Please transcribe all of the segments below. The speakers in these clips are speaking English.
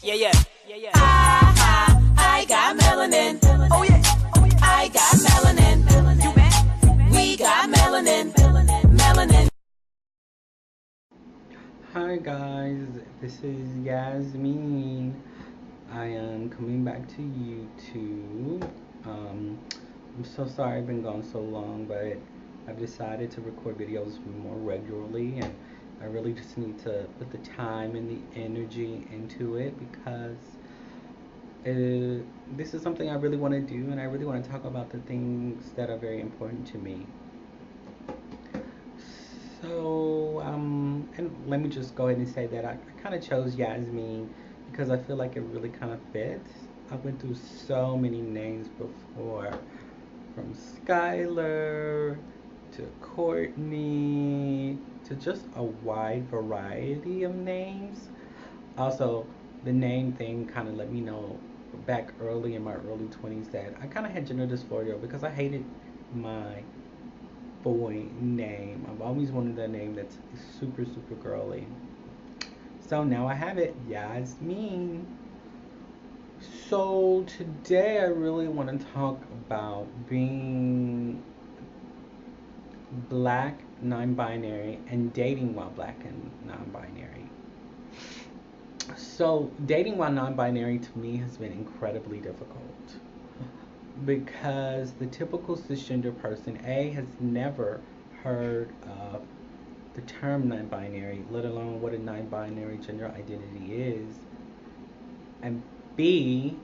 Yeah, yeah, yeah, yeah. I got melanin. Oh yeah, I got melanin. You bet. We got melanin. Melanin. Hi guys, this is Yasmin. I am coming back to YouTube. I'm so sorry I've been gone so long, but I've decided to record videos more regularly, and I really just need to put the time and the energy into it because this is something I really want to do, and I really want to talk about the things that are very important to me. And let me just go ahead and say that I kind of chose Yasmin because I feel like it really kind of fits. I went through so many names before, from Skylar to Courtney to just a wide variety of names. Also, the name thing kind of let me know back early in my early 20s that I kind of had gender dysphoria because I hated my boy name. I've always wanted a name that's super, super girly. So now I have it, Yasmin. So today I really want to talk about being black, non-binary, and dating while black and non-binary. So dating while non-binary to me has been incredibly difficult because the typical cisgender person has never heard of the term non-binary, let alone what a non-binary gender identity is, and B,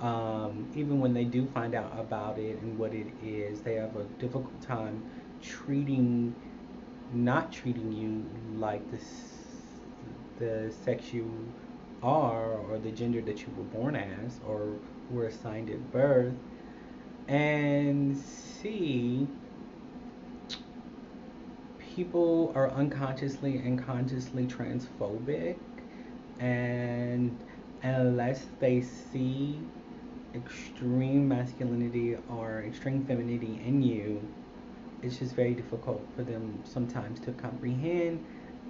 even when they do find out about it and what it is, they have a difficult time treating, not treating you like the sex you are or the gender that you were born as or were assigned at birth, and C, people are unconsciously and consciously transphobic, and unless they see extreme masculinity or extreme femininity in you, it's just very difficult for them sometimes to comprehend,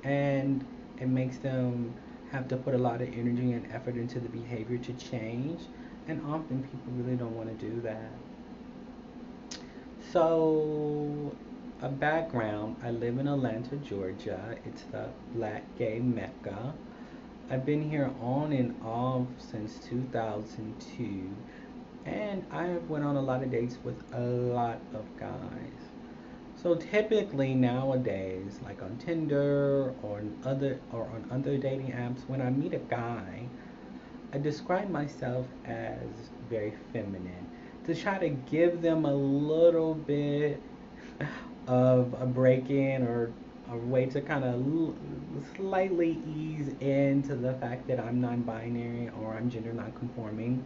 and it makes them have to put a lot of energy and effort into the behavior to change, and often people really don't want to do that. So, a background, I live in Atlanta, Georgia. It's the black gay mecca. I've been here on and off since 2002, and I have went on a lot of dates with a lot of guys. So typically nowadays, like on Tinder or on other dating apps, when I meet a guy, I describe myself as very feminine to try to give them a little bit of a break in or a way to kind of slightly ease into the fact that I'm non binary or I'm gender non conforming.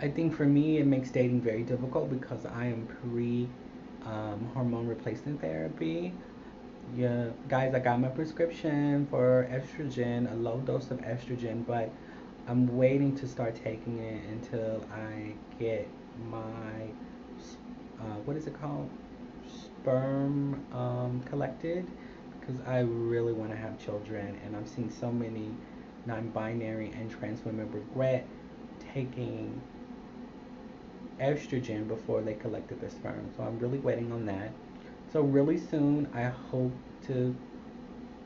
I think for me, it makes dating very difficult because I am pre hormone replacement therapy. Yeah, guys, I got my prescription for estrogen, a low dose of estrogen, but I'm waiting to start taking it until I get my, what is it called? Sperm collected because I really want to have children, and I've seen so many non binary and trans women regret taking estrogen before they collected their sperm. So I'm really waiting on that. So really soon, I hope to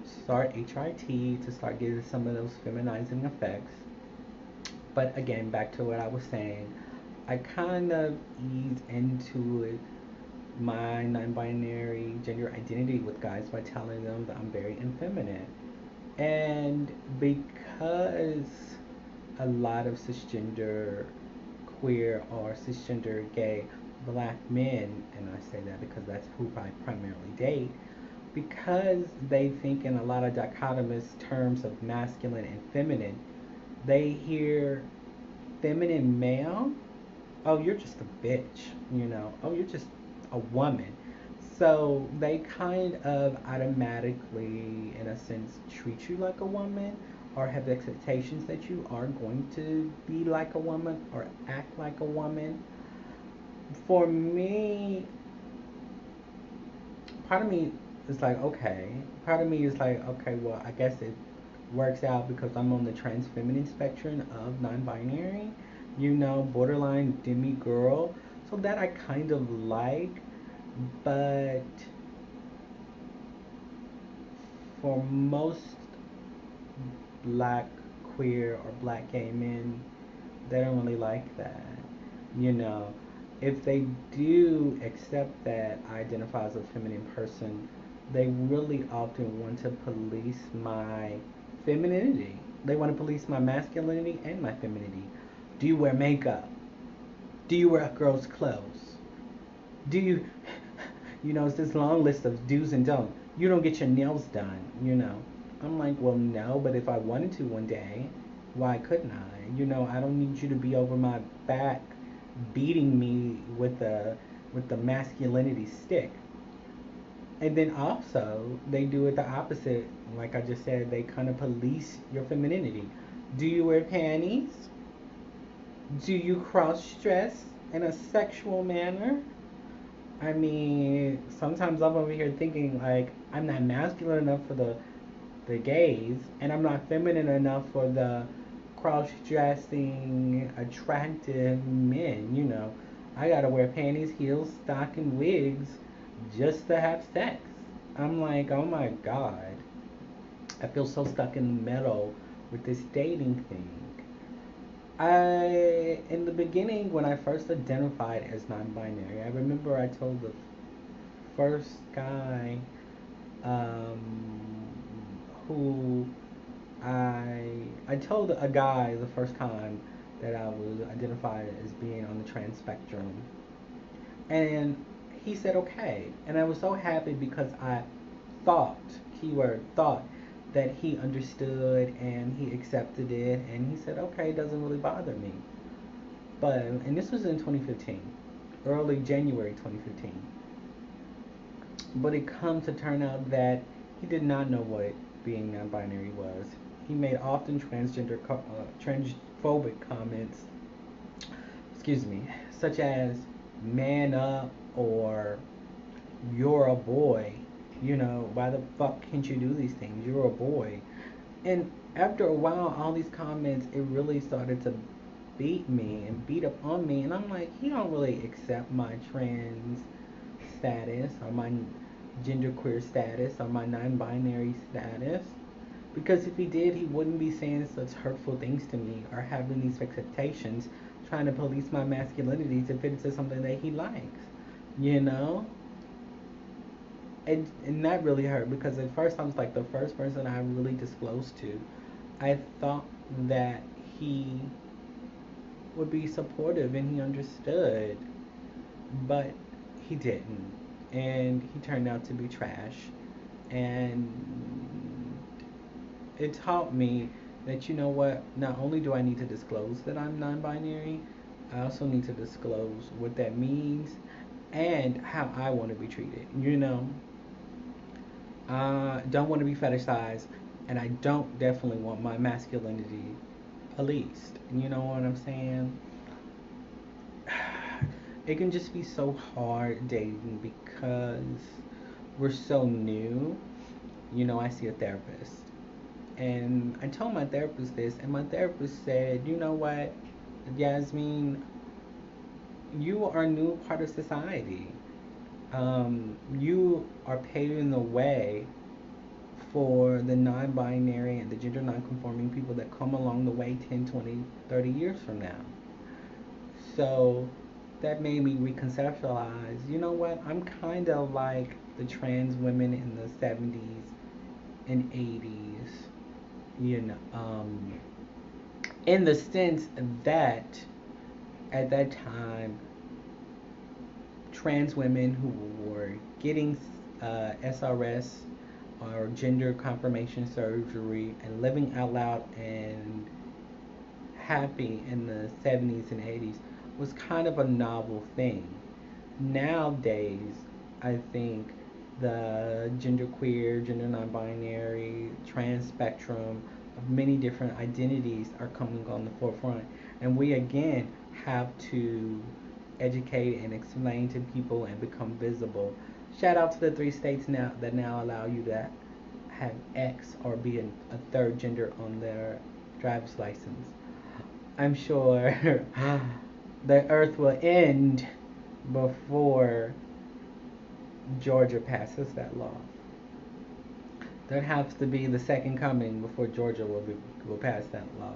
start HRT to start getting some of those feminizing effects. But again, back to what I was saying, I kind of ease into it, my non-binary gender identity with guys by telling them that I'm very effeminate. And because a lot of cisgender queer or cisgender gay black men, and I say that because that's who I primarily date, because they think in a lot of dichotomous terms of masculine and feminine, they hear feminine male, oh, you're just a bitch, oh, you're just a woman. So they kind of automatically, in a sense, treat you like a woman or have expectations that you are going to be like a woman or act like a woman. For me, part of me is like, okay. Part of me is like, okay, well, I guess works out because I'm on the trans feminine spectrum of non-binary, borderline demi girl. So that I kind of like, but for most black queer or black gay men, they don't really like that. You know, if they do accept that I identify as a feminine person, they really often want to police my femininity. They want to police my masculinity and my femininity. Do you wear makeup? Do you wear girls' clothes? Do you, it's this long list of do's and don'ts. You don't get your nails done. I'm like, well, no, but if I wanted to one day, why couldn't I? I don't need you to be over my back beating me with the masculinity stick. And then also they do it the opposite. Like I just said, they kind of police your femininity. Do you wear panties? Do you cross dress in a sexual manner? I mean, sometimes I'm over here thinking like I'm not masculine enough for the gays, and I'm not feminine enough for the cross-dressing, attractive men. I gotta wear panties, heels, stocking, wigs just to have sex. I'm like, oh my god, I feel so stuck in the middle with this dating thing. In the beginning, when I first identified as non-binary, I remember I told the first guy um, who I told a guy the first time that I was identified as being on the trans spectrum, and he said okay, and I was so happy because I thought, keyword thought, that he understood and he accepted it, and he said okay, it doesn't really bother me. And this was in 2015, early January 2015. But it come to turn out that he did not know what being non-binary was. He made often transphobic comments, excuse me, such as "man up" or "you're a boy." Why the fuck can't you do these things? You're a boy. And after a while, all these comments, it really started to beat me and beat up on me. And I'm like, he don't really accept my trans status or my genderqueer status or my non-binary status. Because if he did, he wouldn't be saying such hurtful things to me or having these expectations, trying to police my masculinity to fit into something that he likes. You know? And that really hurt because at first I was like the first person I really disclosed to. I thought that he would be supportive and he understood, but he didn't. And he turned out to be trash. And it taught me that, not only do I need to disclose that I'm non binary, I also need to disclose what that means and how I want to be treated. Don't want to be fetishized, and I don't definitely want my masculinity policed. You know what I'm saying? It can just be so hard dating because we're so new. I see a therapist, and I told my therapist this, and my therapist said, "You know what, Yasmin, you are a new part of society. You are paving the way for the non-binary and the gender non-conforming people that come along the way 10, 20, 30 years from now." So that made me reconceptualize, you know what, I'm kind of like the trans women in the 70s and 80s, in the sense that at that time, trans women who were getting SRS or gender confirmation surgery and living out loud and happy in the 70s and 80s was kind of a novel thing. Nowadays, I think the genderqueer, gender non-binary, trans spectrum of many different identities are coming on the forefront, and we again have to educate and explain to people and become visible. Shout out to the 3 states now that now allow you to have X or be a third gender on their driver's license. I'm sure the earth will end before Georgia passes that law. There has to be the second coming before Georgia will pass that law.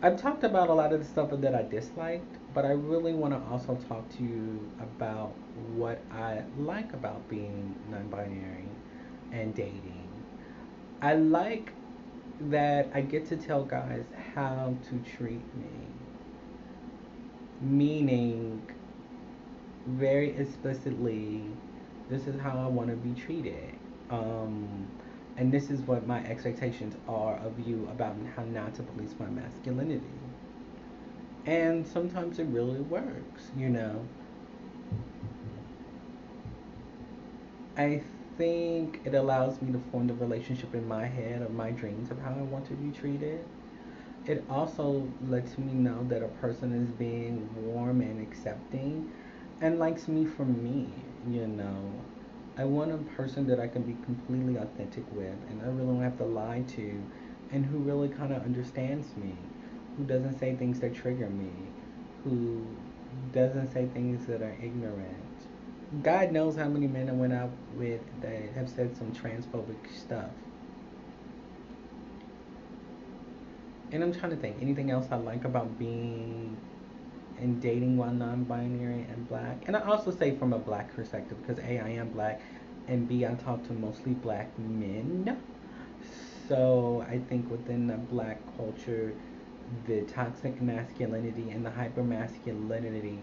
I've talked about a lot of the stuff that I disliked, but I really want to also talk to you about what I like about being non-binary and dating. I like that I get to tell guys how to treat me, meaning very explicitly, this is how I want to be treated. Um, and this is what my expectations are of you about how not to police my masculinity. And sometimes it really works, you know. I think it allows me to form the relationship in my head of my dreams of how I want to be treated. It also lets me know that a person is being warm and accepting and likes me for me, you know. I want a person that I can be completely authentic with and I really don't have to lie to and who really kind of understands me, who doesn't say things that trigger me, who doesn't say things that are ignorant. God knows how many men I went out with that have said some transphobic stuff. And I'm trying to think anything else I like about being and dating while non-binary and black. And I also say from a black perspective because A, I am black, and B, I talk to mostly black men. So I think within the black culture, the toxic masculinity and the hyper masculinity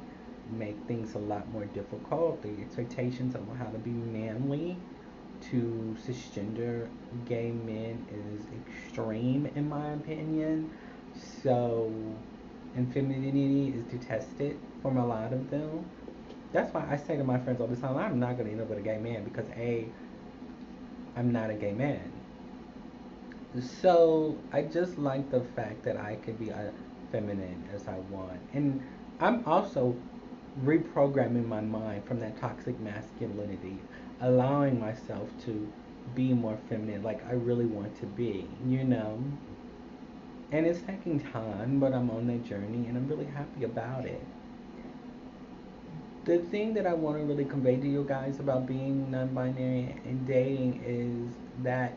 make things a lot more difficult. The expectations of how to be manly to cisgender gay men is extreme in my opinion. So, and femininity is detested from a lot of them. That's why I say to my friends all the time, I'm not gonna end up with a gay man because A, I'm not a gay man. So I just like the fact that I could be a feminine as I want. And I'm also reprogramming my mind from that toxic masculinity, allowing myself to be more feminine like I really want to be, you know? And it's taking time, but I'm on that journey and I'm really happy about it. The thing that I want to really convey to you guys about being non binary and dating is that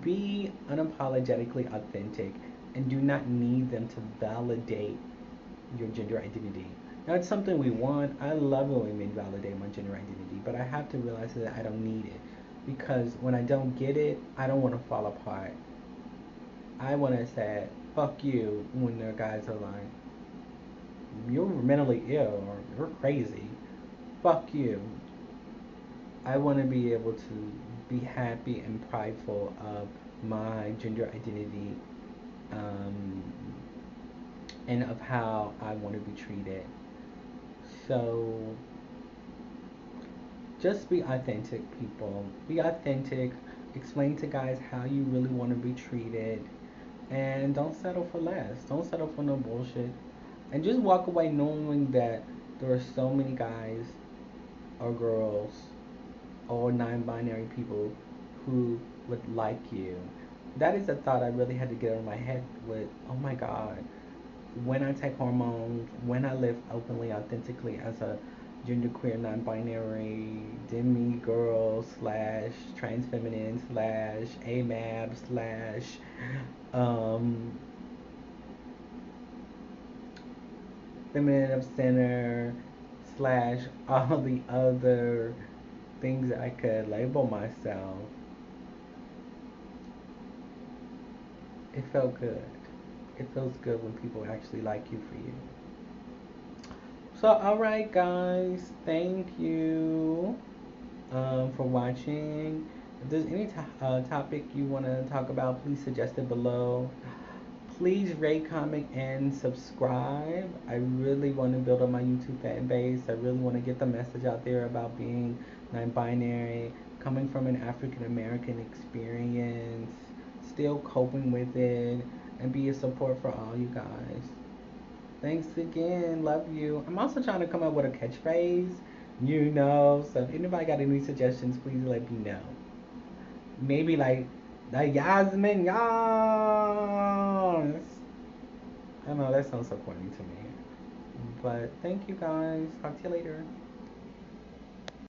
be unapologetically authentic and do not need them to validate your gender identity. Now, it's something we want. I love it when men validate my gender identity, but I have to realize that I don't need it because when I don't get it, I don't want to fall apart. I want to say, fuck you when the guys are like, you're mentally ill or you're crazy. Fuck you. I want to be able to be happy and prideful of my gender identity um, and of how I want to be treated. So just be authentic, people. Be authentic. Explain to guys how you really want to be treated. And don't settle for less. Don't settle for no bullshit. And just walk away knowing that there are so many guys or girls or non-binary people who would like you. That is a thought I really had to get out of my head with, oh my God, when I take hormones, when I live openly, authentically as a genderqueer, non-binary, demi girl slash trans feminine slash AMAB slash um, feminine of center slash all the other things I could label myself, it felt good. It feels good when people actually like you for you. So, alright, guys, thank you for watching. If there's any topic you want to talk about, please suggest it below. Please rate, comment, and subscribe. I really want to build up my YouTube fan base. I really want to get the message out there about being non-binary, coming from an African American experience, still coping with it, and be a support for all you guys. Thanks again. Love you. I'm also trying to come up with a catchphrase, you know. So if anybody got any suggestions, please let me know. maybe like the Yasmin Yas. I know that sounds so corny to me. But thank you guys. Talk to you later.